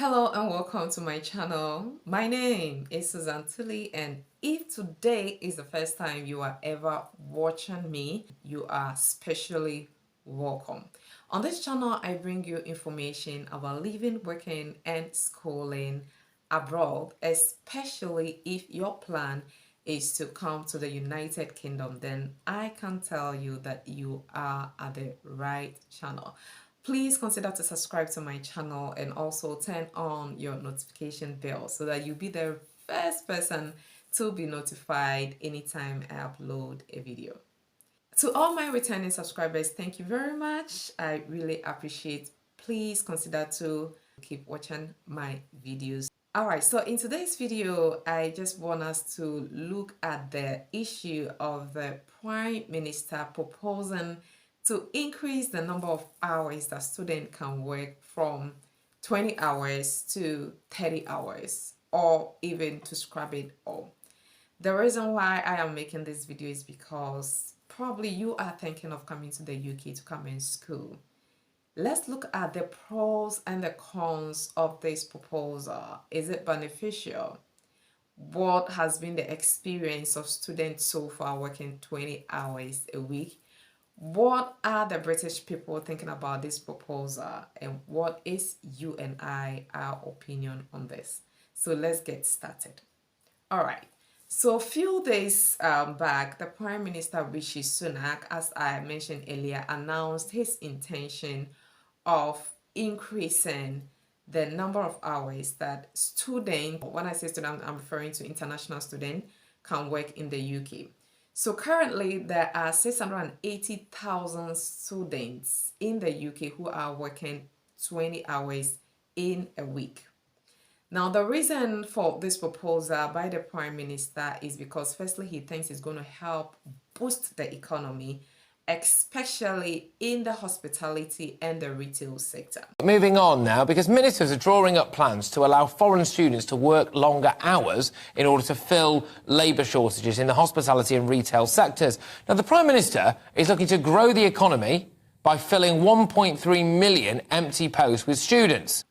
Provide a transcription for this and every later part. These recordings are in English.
Hello and welcome to my channel. My name is Susan Tilly, and if today is the first time you are ever watching me, you are specially welcome. On this channel, I bring you information about living, working, and schooling abroad, especially if your plan is to come to the United Kingdom. Then I can tell you that you are at the right channel. Please consider to subscribe to my channel and also turn on your notification bell so that you'll be the first person to be notified anytime I upload a video. To all my returning subscribers, thank you very much. I really appreciate. Please consider to keep watching my videos. Alright, so in today's video, I just want us to look at the issue of the Prime Minister proposing to increase the number of hours that students can work from 20 hours to 30 hours, or even to scrap it all. The reason why I am making this video is because probably you are thinking of coming to the UK to come in school. Let's look at the pros and the cons of this proposal. Is it beneficial? What has been the experience of students so far working 20 hours a week? What are the British people thinking about this proposal, and what is you and our opinion on this? So let's get started. All right. So a few days back, the Prime Minister Rishi Sunak, as I mentioned earlier, announced his intention of increasing the number of hours that students, when I say student, I'm referring to international students, can work in the UK. So currently there are 680,000 students in the UK who are working 20 hours in a week. Now, the reason for this proposal by the Prime Minister is because firstly, he thinks it's going to help boost the economy, especially in the hospitality and the retail sector. Moving on now, because ministers are drawing up plans to allow foreign students to work longer hours in order to fill labour shortages in the hospitality and retail sectors. Now, the Prime Minister is looking to grow the economy by filling 1.3 million empty posts with students.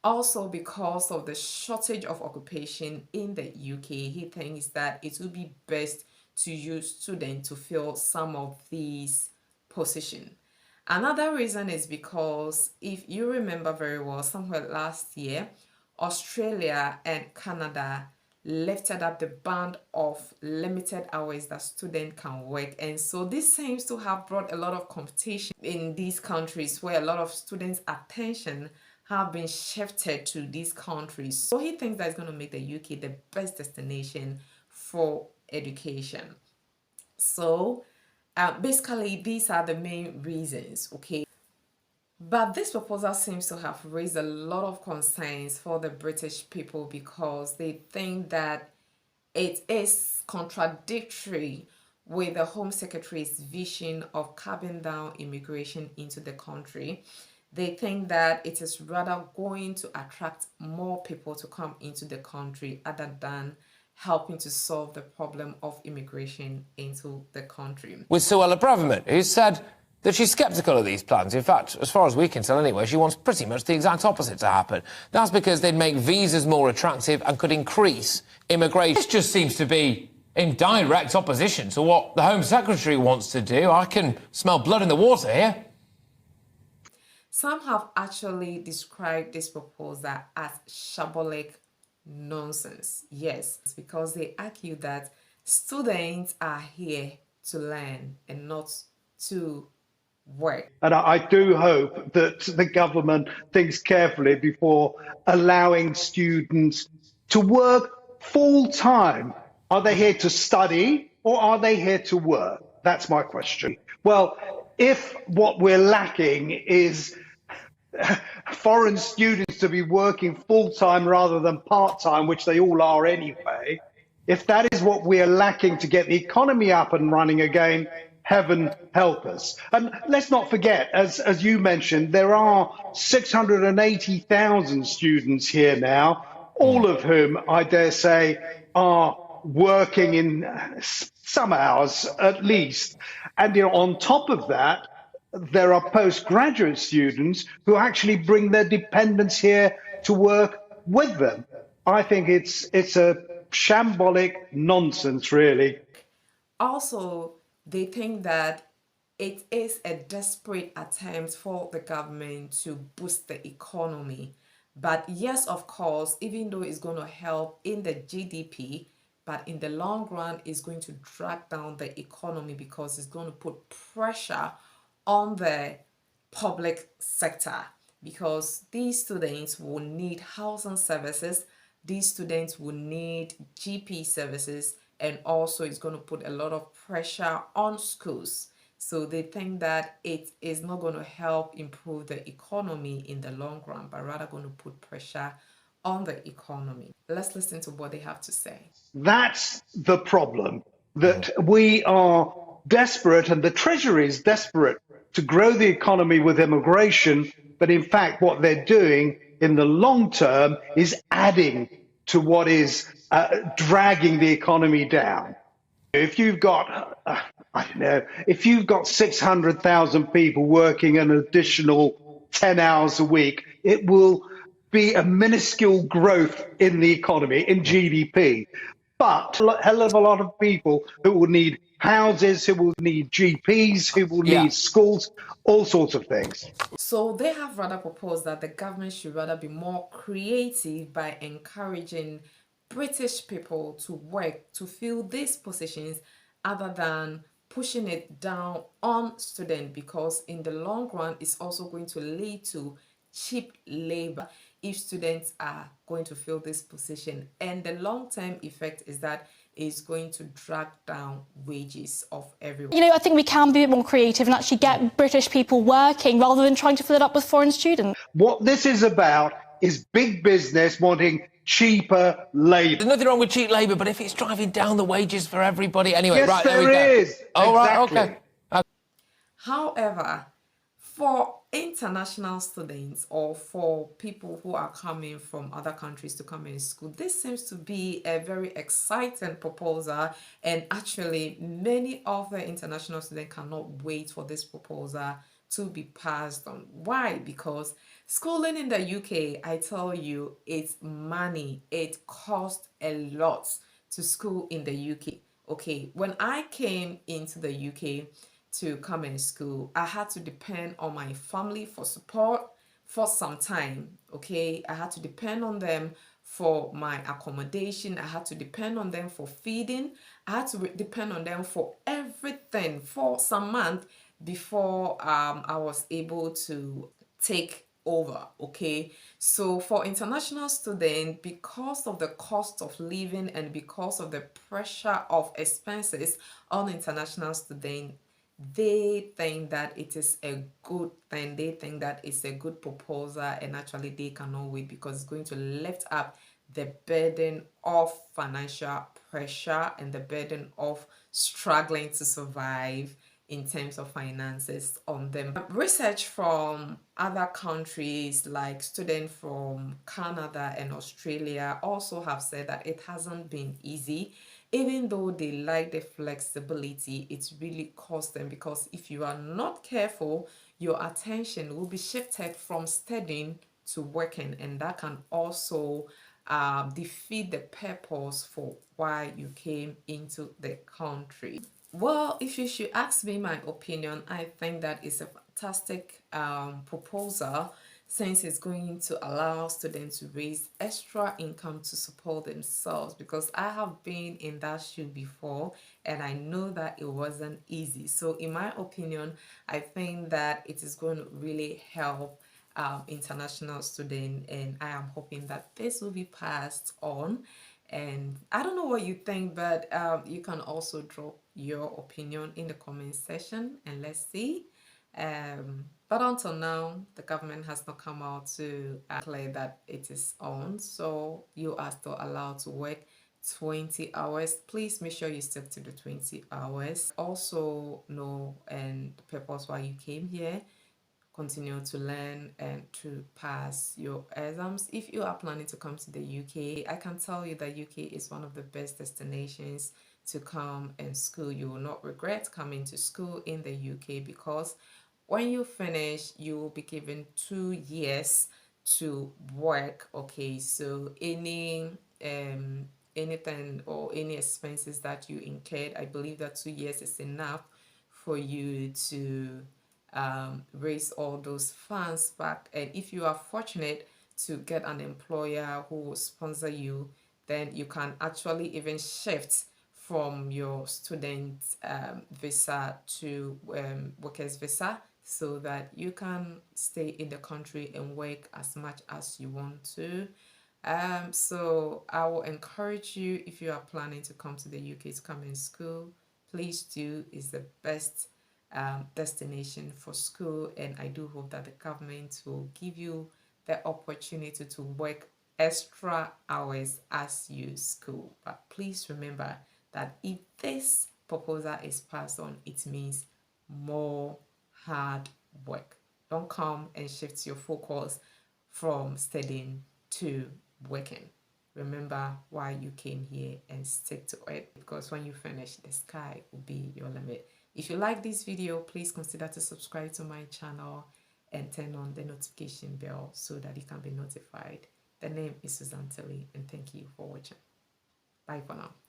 Also, because of the shortage of occupation in the UK, he thinks that it would be best to use students to fill some of these positions. Another reason is because if you remember very well, somewhere last year, Australia and Canada lifted up the ban of limited hours that students can work. And so this seems to have brought a lot of competition in these countries where a lot of students' attention have been shifted to these countries. So he thinks that it's going to make the UK the best destination for education. So basically these are the main reasons, okay? But this proposal seems to have raised a lot of concerns for the British people because they think that it is contradictory with the Home Secretary's vision of curbing down immigration into the country. They think that it is rather going to attract more people to come into the country other than helping to solve the problem of immigration into the country. With Suella Braverman, who said that she's sceptical of these plans. In fact, as far as we can tell anyway, she wants pretty much the exact opposite to happen. That's because they'd make visas more attractive and could increase immigration. This just seems to be in direct opposition to what the Home Secretary wants to do. I can smell blood in the water here. Some have actually described this proposal as shambolic nonsense. Yes, it's because they argue that students are here to learn and not to work. And I do hope that the government thinks carefully before allowing students to work full time. Are they here to study or are they here to work? That's my question. Well, if what we're lacking is foreign students to be working full-time rather than part-time, which they all are anyway, if that is what we are lacking to get the economy up and running again, heaven help us. And let's not forget, as you mentioned, there are 680,000 students here now, all of whom, I dare say, are working in some hours at least. And on top of that, there are postgraduate students who actually bring their dependents here to work with them. I think it's a shambolic nonsense, really. Also, they think that it is a desperate attempt for the government to boost the economy. But yes, of course, even though it's going to help in the GDP, but in the long run, it's going to drag down the economy because it's going to put pressure on the public sector, because these students will need housing services, these students will need GP services, and also it's going to put a lot of pressure on schools. So they think that it is not going to help improve the economy in the long run, but rather going to put pressure on the economy. Let's listen to what they have to say. That's the problem, that we are desperate and the Treasury is desperate to grow the economy with immigration. But in fact, what they're doing in the long term is adding to what is dragging the economy down. If you've got, I don't know, if you've got 600,000 people working an additional 10 hours a week, it will be a minuscule growth in the economy, in GDP. But a hell of a lot of people who will need houses, who will need GPs, who will Yeah. need schools, all sorts of things. So they have rather proposed that the government should rather be more creative by encouraging British people to work to fill these positions, other than pushing it down on students, because in the long run it's also going to lead to cheap labor if students are going to fill this position, and the long-term effect is that it's going to drag down wages of everyone. You know, I think we can be a bit more creative and actually get British people working rather than trying to fill it up with foreign students. What this is about is big business wanting cheaper labour. There's nothing wrong with cheap labour, but if it's driving down the wages for everybody, anyway, Yes, right, there we go. there is. Oh, Exactly. right, okay. However, for international students or for people who are coming from other countries to come in school, this seems to be a very exciting proposal, and actually many of the international students cannot wait for this proposal to be passed on. Why? Because schooling in the UK, I tell you, it's money. It costs a lot to school in the UK. Okay, when I came into the UK to come in school, I had to depend on my family for support for some time. Okay, I had to depend on them for my accommodation, I had to depend on them for feeding, I had to depend on them for everything for some months before I was able to take over. Okay, so for international students, because of the cost of living and because of the pressure of expenses on international students, they think that it is a good thing, they think that it's a good proposal, and actually they cannot wait because it's going to lift up the burden of financial pressure and the burden of struggling to survive in terms of finances on them. Research from other countries, like students from Canada and Australia, also have said that it hasn't been easy. Even though they like the flexibility, it really costs them, because if you are not careful, your attention will be shifted from studying to working, and that can also defeat the purpose for why you came into the country. Well, if you should ask me my opinion, I think that it's a fantastic proposal, since it's going to allow students to raise extra income to support themselves, because I have been in that shoe before and I know that it wasn't easy. So in my opinion, I think that it is going to really help international students, and I am hoping that this will be passed on. And I don't know what you think, but you can also drop your opinion in the comment section and let's see. But until now, the government has not come out to declare that it is on, so you are still allowed to work 20 hours. Please make sure you stick to the 20 hours. Also know and the purpose why you came here. Continue to learn and to pass your exams. If you are planning to come to the UK, I can tell you that UK is one of the best destinations to come and school. You will not regret coming to school in the UK, because when you finish, you will be given 2 years to work. Okay, so anything or any expenses that you incurred, I believe that 2 years is enough for you to raise all those funds back. And if you are fortunate to get an employer who will sponsor you, then you can actually even shift from your student visa to workers visa, so that you can stay in the country and work as much as you want to. So I will encourage you, if you are planning to come to the UK to come in school, please do. It's the best destination for school, and I do hope that the government will give you the opportunity to work extra hours as you school. But please remember that if this proposal is passed on, it means more hard work. Don't come and shift your focus from studying to working. Remember why you came here and stick to it, because when you finish, the sky will be your limit. If you like this video, please consider to subscribe to my channel and turn on the notification bell so that you can be notified. The name is Susan Tilly, and thank you for watching. Bye for now.